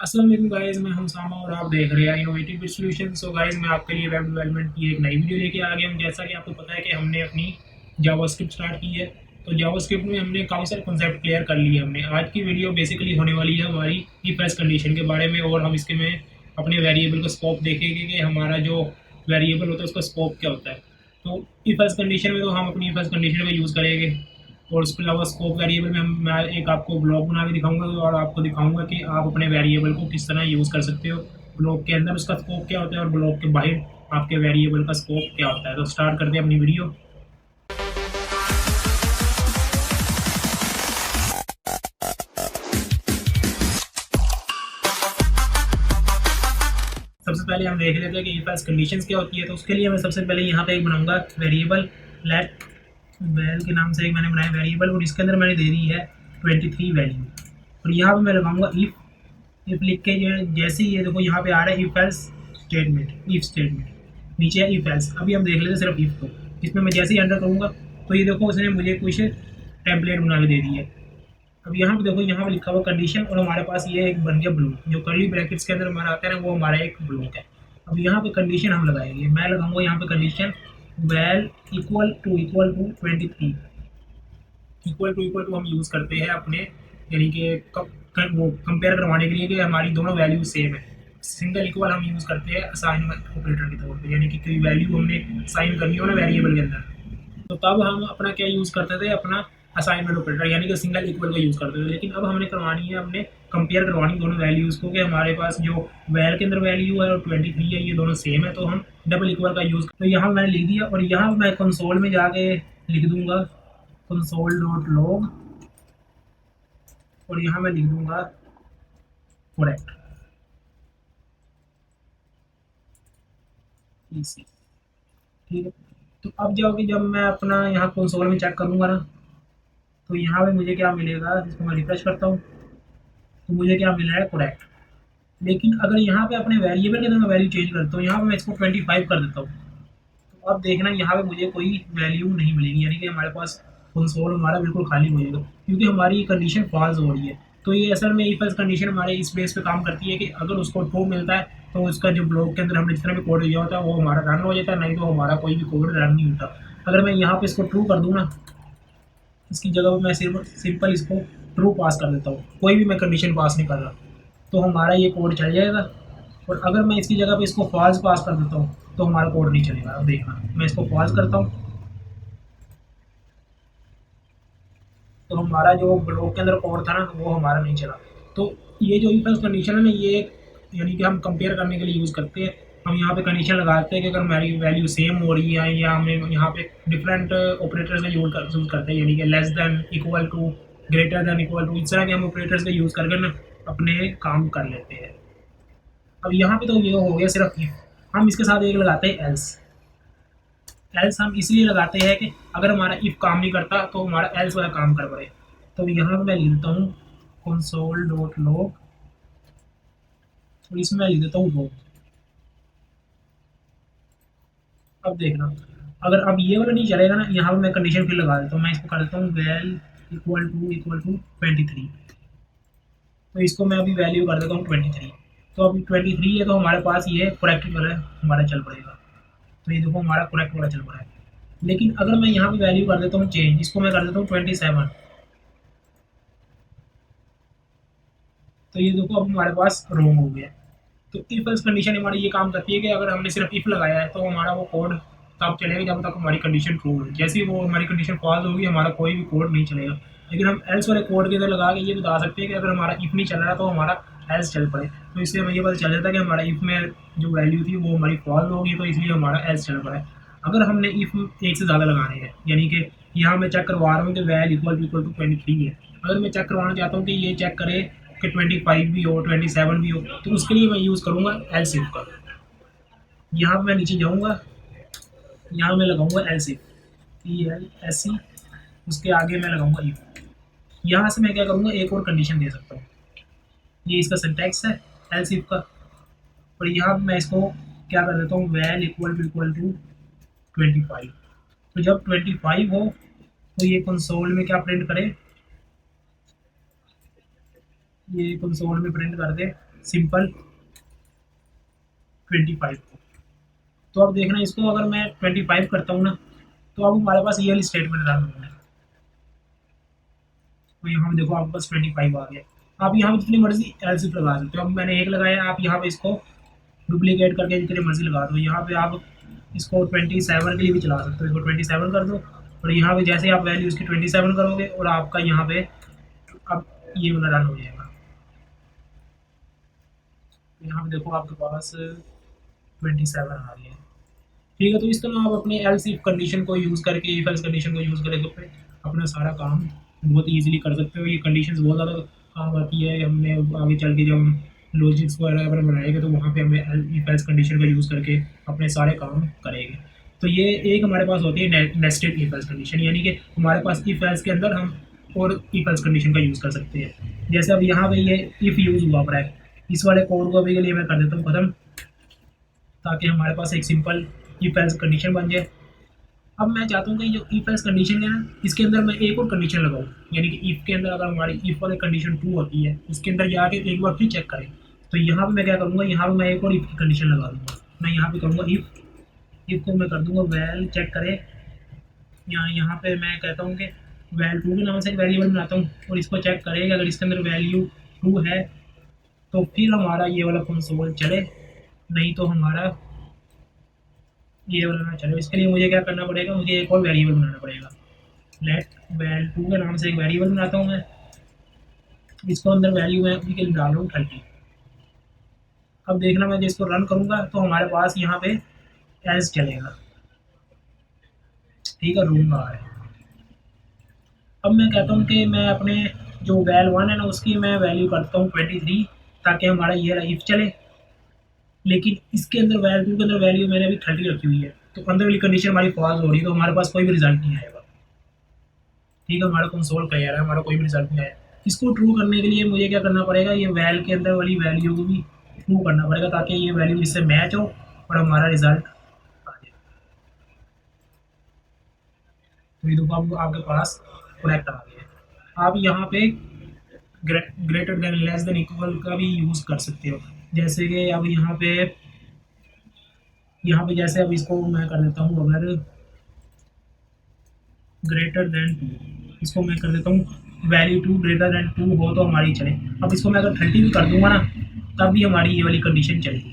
अस्सलाम वालेकुम गाइस, मैं हूं सामा और आप देख रहे हैं innovative bit solution. So guys, मैं आपके लिए वेब डेवलपमेंट की एक नई वीडियो लेके आ गया हूं। जैसा कि आपको पता है कि हमने अपनी जावास्क्रिप्ट स्टार्ट की है, तो जावास्क्रिप्ट में हमने काफ़ी सारे कॉन्सेप्ट क्लियर कर लिए हमने। आज की वीडियो बेसिकली होने वाली है हमारी इफ एल्स कंडीशन के बारे में, और हम इसके में अपने वेरिएबल का स्कोप देखेंगे कि हमारा जो वेरिएबल होता है उसका स्कोप क्या होता है। तो इफ एल्स कंडीशन में तो हम अपनी इफ एल्स कंडीशन का यूज़ करेंगे, और उसके अलावा स्कोप वेरिएबल में मैं एक आपको ब्लॉक बना के दिखाऊंगा और आपको दिखाऊंगा कि आप अपने वेरिएबल को किस तरह यूज़ कर सकते हो। ब्लॉक के अंदर उसका स्कोप क्या होता है और ब्लॉक के बाहर आपके वेरिएबल का स्कोप क्या होता है। तो स्टार्ट करते हैं अपनी वीडियो। सबसे पहले हम देख लेते हैं कि इफ एल्स कंडीशंस क्या होती है। तो उसके लिए मैं सबसे पहले यहाँ पे एक बनाऊंगा वेरिएबल लेट वेल के नाम से एक मैंने बनाया वेरिएबल, और इसके अंदर मैंने दे दी है 23 वैल्यू। और यहाँ पे मैं लगाऊंगा इफ लिख के, जो है जैसे ही ये देखो यहाँ पे आ रहा है if else statement, if statement नीचे है इफ एल्स। अभी हम देख लेते हैं सिर्फ इफ को, इसमें मैं जैसे ही एंटर करूँगा तो ये देखो उसने मुझे कुछ टेम्पलेट बना के दे दी है। अब यहाँ पे देखो, यहाँ पे लिखा हुआ कंडीशन, और हमारे पास ये एक बन गया ब्लॉक, जो कर्ली ब्रैकेट्स के अंदर हमारा आता है ना, वो हमारा एक ब्लॉक है। अब यहाँ पे कंडीशन हम लगाएंगे, मैं लगाऊंगा यहाँ पे condition well equal to 23। Equal to हम यूज़ करते हैं अपने, यानी कि वो कंपेयर करवाने के लिए कि हमारी दोनों वैल्यू सेम है। सिंगल इक्वल हम यूज़ करते हैं असाइनमेंट ऑपरेटर के तौर पे, यानी कि कोई वैल्यू हमने असाइन करनी हो ना वेरिएबल के अंदर, तो तब हम अपना क्या यूज़ करते थे, अपना असाइनमेंट ऑपरेटर यानी कि सिंगल इक्वल का यूज़ करते थे। लेकिन अब हमने करवानी है, हमने कंपेयर करवानी दोनों वैल्यूज़ को, कि हमारे पास जो वैल के अंदर वैल्यू है और 23 है, ये दोनों सेम है, तो हम डबल इक्वल का यूज़। तो यहाँ मैंने लिख दिया, और यहाँ मैं कंसोल में जाके लिख दूंगा कंसोल डॉट लॉग, और यहाँ मैं लिख दूंगा करेक्ट इसी। ठीक है, तो अब जाओगे, जब मैं अपना यहाँ कंसोल में चेक करूँगा ना, तो यहाँ पे मुझे क्या मिलेगा, जिसको मैं रिफ्रेश करता हूँ तो मुझे क्या मिल रहा है, करेक्ट। लेकिन अगर यहाँ पे अपने वेरिएबल के अंदर मैं वैल्यू चेंज करता हूँ, यहाँ पे मैं इसको 25 कर देता हूँ, तो अब देखना यहाँ पे मुझे कोई वैल्यू नहीं मिलेगी, यानी कि हमारे पास कंसोल हमारा बिल्कुल खाली हो जाएगा, क्योंकि हमारी कंडीशन फॉल्स हो रही है। तो ये असल में इफ एल्स कंडीशन हमारे इस बेस पे काम करती है कि अगर उसको ट्रू मिलता है तो उसका जो ब्लॉक के अंदर हमने जितना भी कोड दिया होता है वो हमारा रन हो जाता है, नहीं तो हमारा कोई भी कोड रन नहीं होता। अगर मैं यहाँ पे इसको ट्रू कर दूँ ना, इसकी जगह पर मैं सिर्फ सिंपल इसको ट्रू पास कर देता हूँ, कोई भी मैं कंडीशन पास नहीं कर रहा, तो हमारा ये कोड चल जाएगा। और अगर मैं इसकी जगह पे इसको फॉल्स पास कर देता हूँ तो हमारा कोड नहीं चलेगा। अब देखना, मैं इसको फॉल्स करता हूँ तो हमारा जो ब्लॉक के अंदर कोड था ना, वो हमारा नहीं चला। तो ये जो इफ एल्स कंडीशन है ना, ये यानी कि हम कंपेयर करने के लिए यूज़ करते हैं। हम यहाँ पे कंडीशन लगाते हैं कि अगर हमारी वैल्यू सेम हो रही है, या हमें यहाँ पे डिफरेंट ऑपरेटर्स का यूज़ करते हैं, यानी कि less than, equal to, greater than, equal to, इस तरह के हम ऑपरेटर्स का यूज़ करके ना अपने काम कर लेते हैं। अब यहाँ पे तो ये हो गया सिर्फ इफ। हम इसके साथ एक लगाते हैं एल्स। एल्स हम इसलिए लगाते हैं कि अगर हमारा इफ काम नहीं करता तो हमारा एल्स वाला काम कर पड़े। तो यहाँ पे मैं लिख देता हूँ कंसोल डॉट लॉग, और इसमें मैं लिख देता हूँ वो। अब देखना, अगर अब ये वाला नहीं चलेगा ना, यहाँ पे मैं कंडीशन फिर लगा देता हूँ, मैं इसको कर देता हूँ वेल इक्वल टू 23। तो इसको मैं अभी वैल्यू कर देता हूँ 23। तो अभी 23 है, तो हमारे पास ये करेक्ट वाला हमारा चल पड़ेगा। तो ये देखो हमारा करेक्ट वाला चल पड़ा है। लेकिन अगर मैं यहाँ पे वैल्यू कर देता हूँ चेंज, इसको मैं कर देता हूँ 27, तो ये देखो अब हमारे पास रॉन्ग हो गया। तो इफ एल्स कंडीशन हमारी ये काम करती है कि अगर हमने सिर्फ इफ लगाया है तो हमारा वो कोड तब चलेगा जब तक हमारी कंडीशन ट्रू है। जैसे ही वो हमारी कंडीशन फॉल्स होगी, हमारा कोई भी कोड नहीं चलेगा। लेकिन हम एल्स वाले कोड के अंदर लगा के ये बता सकते हैं कि अगर हमारा इफ नहीं चल रहा तो हमारा एल्स चल पड़े। तो इससे हमें ये पता चल जाता है कि हमारा इफ में जो वैल्यू थी वो हमारी फॉल्स होगी, तो इसलिए हमारा एल्स चल पड़ा है। अगर हमने इफ एक से ज़्यादा लगाने हैं, यानी कि यहाँ मैं चेक करवा रहा हूँ कि वैल इक्वल टू 23 है, अगर मैं चेक करवाना चाहता हूँ कि ये चेक करे कि 25 भी हो, 27 भी हो, तो उसके लिए मैं यूज़ करूँगा एल्स इफ का। यहाँ पे मैं नीचे जाऊँगा, यहाँ मैं लगाऊंगा एल्स इफ, ELSE, उसके आगे मैं लगाऊंगा इफ। यहाँ से मैं क्या करूँगा, एक और कंडीशन दे सकता हूँ। ये इसका सिंटैक्स है एल्स इफ का, और यहाँ पे मैं इसको क्या कर देता हूँ, वैल इक्वल टू 25। तो जब 25 हो तो ये कंसोल में क्या प्रिंट करे, ये कंसोल में प्रिंट कर दे सिंपल 25 को। तो अब देखना इसको अगर मैं 25 करता हूँ ना, तो अब हमारे पास ये वाली स्टेटमेंट रन होना है। तो यहाँ हम देखो आपके पास 25 आ गया। आप यहाँ पे जितनी मर्जी एल्सिफ लगा सकते हो। अब मैंने एक लगाया, आप यहाँ पे इसको डुप्लीकेट करके जितनी मर्जी लगा दो। यहाँ पे आप इसको 27 के लिए भी चला सकते हो, इसको 27 कर दो, और यहाँ पे जैसे आप वैल्यू इसकी 27 करोगे और आपका यहाँ पे अब ये वाला रन हो जाएगा। तो यहाँ पे देखो आपके पास 27 आ गया है। ठीक है, तो इस तरह आप अपने एल्स इफ कंडीशन को यूज़ करके, इफ एल्स कंडीशन को यूज़ करके अपना सारा काम बहुत ईजिली कर सकते हो। ये कंडीशंस बहुत ज़्यादा काम आती है। हमने आगे चल के जब हम लॉजिक्स वगैरह अगर बनाएंगे तो वहाँ पे हमें इफ एल्स कंडीशन का यूज़ करके अपने सारे काम करेंगे। तो ये एक हमारे पास होती है नेस्टेड इफ एल्स कंडीशन, यानी कि हमारे पास इफ एल्स के अंदर हम और इफ एल्स कंडीशन का यूज़ कर सकते हैं। जैसे अब यहाँ पे ये इफ़ यूज़ हुआ पर है, इस वाले कोड को अभी के लिए मैं कर देता हूँ ख़त्म, ताकि हमारे पास एक सिंपल इफ एल्स कंडीशन बन जाए। अब मैं चाहता हूँ कि जो इफ एल्स कंडीशन है ना, इसके अंदर मैं एक और कंडीशन लगाऊँ, यानी कि इफ़ के अंदर अगर हमारी इफ़ वाली कंडीशन ट्रू होती है, उसके अंदर जाके एक बार फिर चेक करें। तो यहाँ पे मैं क्या करूँगा, यहाँ पे मैं एक और इफ़ की कंडीशन लगा दूँगा। मैं यहाँ पे करूँगा इफ़ को मैं कर दूँगा वैल चेक करें। यहाँ पे मैं कहता हूँ कि वैल ट्रू के नाम से एक वेरिएबल बनाता हूँ, और इसको चेक करें कि अगर इसके अंदर वैल्यू ट्रू है तो फिर हमारा ये वाला कंसोल चले, नहीं तो हमारा ये वाला ना चले। इसके लिए मुझे क्या करना पड़ेगा, मुझे एक और वेरिएबल बनाना पड़ेगा। लेट वैल टू के नाम से एक वेरिएबल बनाता हूँ मैं, इसको अंदर वैल्यू मैं अभी के लिए डाल रहा हूँ 30। अब देखना मैं जिसको रन करूँगा तो हमारे पास यहाँ पे एल्स चलेगा। ठीक है, रूम आ है। अब मैं कहता हूँ कि मैं अपने जो वैल 1 है ना, उसकी मैं वैल्यू करता हूँ 23, ताकि हमारा ये इफ चले। लेकिन इसके अंदर वैल 2 के अंदर वैल्यू मैंने अभी 30 रखी हुई है, तो अंदर वाली कंडीशन हमारी फॉल्स हो रही है, तो हमारे पास कोई भी रिजल्ट नहीं आएगा। ठीक है, हमारा कंसोल क्लियर है, हमारा कोई भी रिजल्ट नहीं आया। इसको ट्रू करने के लिए मुझे क्या करना पड़ेगा, ये वैल के अंदर वाली वैल्यू को भी ट्रू करना पड़ेगा, ताकि ये वैल्यू इससे मैच हो और हमारा रिजल्ट आ जाए। तो ये देखो अब आपके पास करेक्ट आ गया। आप यहाँ पे greater than less than equal का भी यूज़ कर सकते हो। जैसे कि अब यहाँ पे जैसे अब इसको मैं कर देता हूँ, अगर ग्रेटर देन 2, इसको मैं कर देता हूँ वैल्यू 2 ग्रेटर देन 2 हो तो हमारी चले। अब इसको मैं अगर 30 भी कर दूंगा ना, तब भी हमारी ये वाली कंडीशन चलेगी।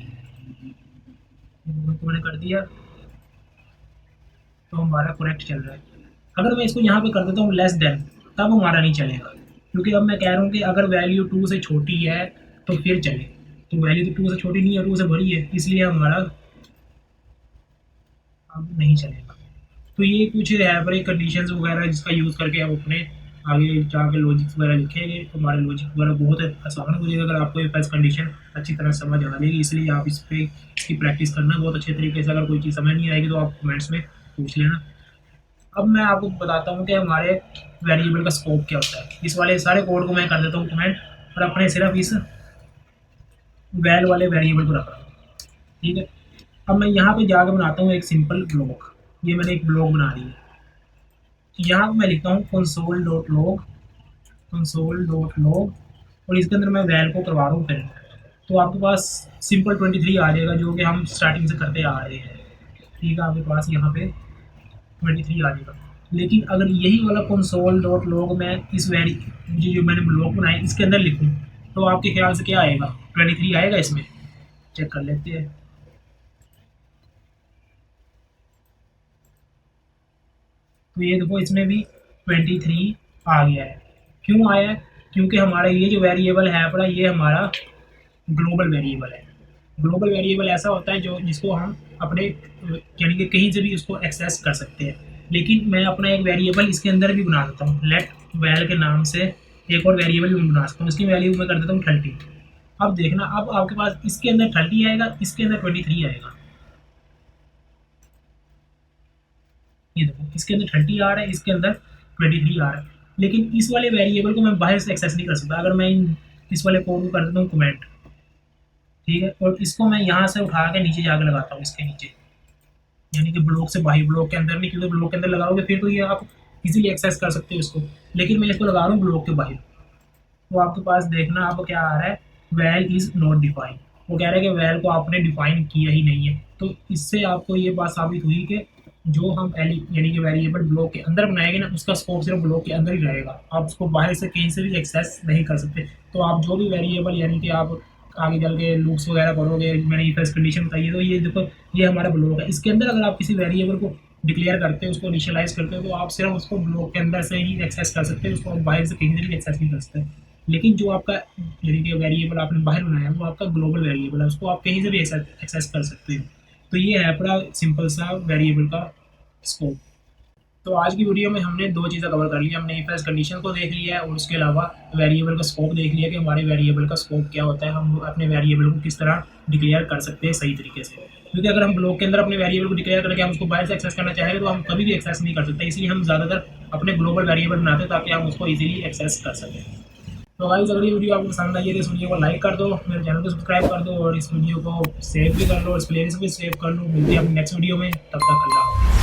तो मैंने कर दिया, तो हमारा करेक्ट चल रहा है। अगर मैं इसको यहाँ पे कर देता हूँ लेस देन, तब हमारा नहीं चलेगा, क्योंकि अब मैं कह रहा हूँ कि अगर वैल्यू 2 से छोटी है तो फिर चले। तो वैल्यू तो 2 से छोटी नहीं है, 2 से बड़ी है, इसलिए हमारा अब नहीं चलेगा। तो ये कुछ एवरेज कंडीशंस वगैरह जिसका यूज़ करके आप अपने आगे जाके लॉजिक्स वगैरह लिखेंगे, तो हमारे लॉजिक वगैरह बहुत आसान हो जाएगा अगर आपको ये फर्स्ट कंडीशन अच्छी तरह समझ आ जाएगी। इसलिए आप इस पर इसकी प्रैक्टिस करना बहुत अच्छे तरीके से। अगर कोई चीज़ समझ नहीं आएगी तो आप कमेंट्स में पूछ लेना। अब मैं आपको बताता हूँ कि हमारे वेरिएबल का स्कोप क्या होता है। इस वाले सारे कोड को मैं कर देता हूँ कमेंट, और अपने सिर्फ इस वैल वाले वेरिएबल को रख रहा हूँ। ठीक है, अब मैं यहाँ पे जाकर बनाता हूँ एक सिंपल ब्लॉक। ये मैंने एक ब्लॉक बना दी है। यहाँ पे मैं लिखता हूँ console.log, और इसके अंदर मैं वैल को करवा रहा हूँ प्रिंट। तो आपके पास सिंपल 23 आ जाएगा, जो कि हम स्टार्टिंग से करते आ रहे हैं। ठीक है, आपके पास यहाँ पे 23 आ जाएगा। लेकिन अगर यही वाला console.log मैं इस मुझे जो मैंने ब्लॉक बनाया इसके अंदर लिखूँ, तो आपके ख्याल से क्या आएगा, 23 आएगा इसमें? चेक कर लेते हैं। तो ये देखो इसमें भी 23 आ गया है। क्यों आया है? क्योंकि हमारा ये जो वेरिएबल है अपना, ये हमारा ग्लोबल वेरिएबल है। ग्लोबल वेरिएबल ऐसा होता है जो जिसको हम अपने यानी कि कहीं से भी उसको एक्सेस कर सकते हैं। लेकिन मैं अपना एक वेरिएबल इसके अंदर भी बना देता हूँ। लेट वैल के नाम से एक और वेरिएबल भी बना सकता हूँ, इसकी वैल्यू मैं कर देता हूँ 30। अब देखना, अब आपके पास इसके अंदर 30 आएगा, इसके अंदर 23 आएगा। ये देखो इसके अंदर 30 आ रहा है, इसके अंदर 23 आ रहा है। लेकिन इस वाले वेरिएबल को मैं बाहर से एक्सेस नहीं कर सकता। अगर मैं इस वाले कोड को कर देता हूँ कमेंट, ठीक है, और इसको मैं यहाँ से उठा के नीचे जाकर लगाता हूँ इसके नीचे, यानी कि ब्लॉक से बाहर, ब्लॉक के अंदर नहीं, क्योंकि ब्लॉक के अंदर लगाओगे फिर तो ये आप इजीली एक्सेस कर सकते हो इसको। लेकिन मैं इसको लगा रहा हूँ ब्लॉक के बाहर। तो आपके पास देखना अब क्या आ रहा है, वैल इज़ नॉट डिफाइंड। वो कह रहे हैं कि वैल को आपने डिफाइन किया ही नहीं है। तो इससे आपको ये बात साबित हुई कि जो हम यानी कि वेरिएबल ब्लॉक के अंदर बनाएंगे ना, उसका स्कोप सिर्फ ब्लॉक के अंदर ही रहेगा। आप उसको बाहर से कहीं से भी एक्सेस नहीं कर सकते। तो आप जो भी वेरिएबल यानी कि आप आगे चल के लूप्स वगैरह करोगे, मैंने इफ एल्स कंडीशन बताई है, तो ये देखो ये हमारा ब्लॉक है। इसके अंदर अगर आप किसी वेरिएबल को डिक्लेयर करते हो, उसको इनिशियलाइज करते हो, तो आप सिर्फ उसको ब्लॉक के अंदर से ही एक्सेस कर सकते हो, उसको आप बाहर से कहीं से भी एक्सेस नहीं कर सकते। लेकिन जो आपका यानी कि वेरिएबल आपने बाहर बनाया है, वो आपका ग्लोबल वेरिएबल है, उसको आप कहीं से भी एक्सेस कर सकते हो। तो ये है पूरा सिंपल सा वेरिएबल का स्कोप। तो आज की वीडियो में हमने दो चीज़ें कवर कर ली। हमने इफ एल्स कंडीशन को देख लिया है और उसके अलावा वेरिएबल का स्कोप देख लिया कि हमारे वेरिएबल का स्कोप क्या होता है, हम अपने वेरिएबल को किस तरह डिक्लेयर कर सकते हैं सही तरीके से। क्योंकि अगर हम ब्लॉक के अंदर अपने वेरिएबल को डिक्लेयर करके हम उसको बाहर से एक्सेस करना चाहेंगे, तो हम कभी भी एक्सेस नहीं कर सकते। इसलिए हम ज़्यादातर अपने ग्लोबल वेरिएबल बनाते हैं ताकि हम उसको ईजिली एक्सेस कर सकें। तो गाइस, अगर ये वीडियो आपको पसंद आई है तो इस वीडियो को लाइक कर दो, मेरे चैनल को सब्सक्राइब कर दो और इस वीडियो को सेव भी कर लो, इस प्लेलिस्ट भी सेव कर लो। मिलते हैं अपनी नेक्स्ट वीडियो में, तब तक अल्लाह हाफ़िज़।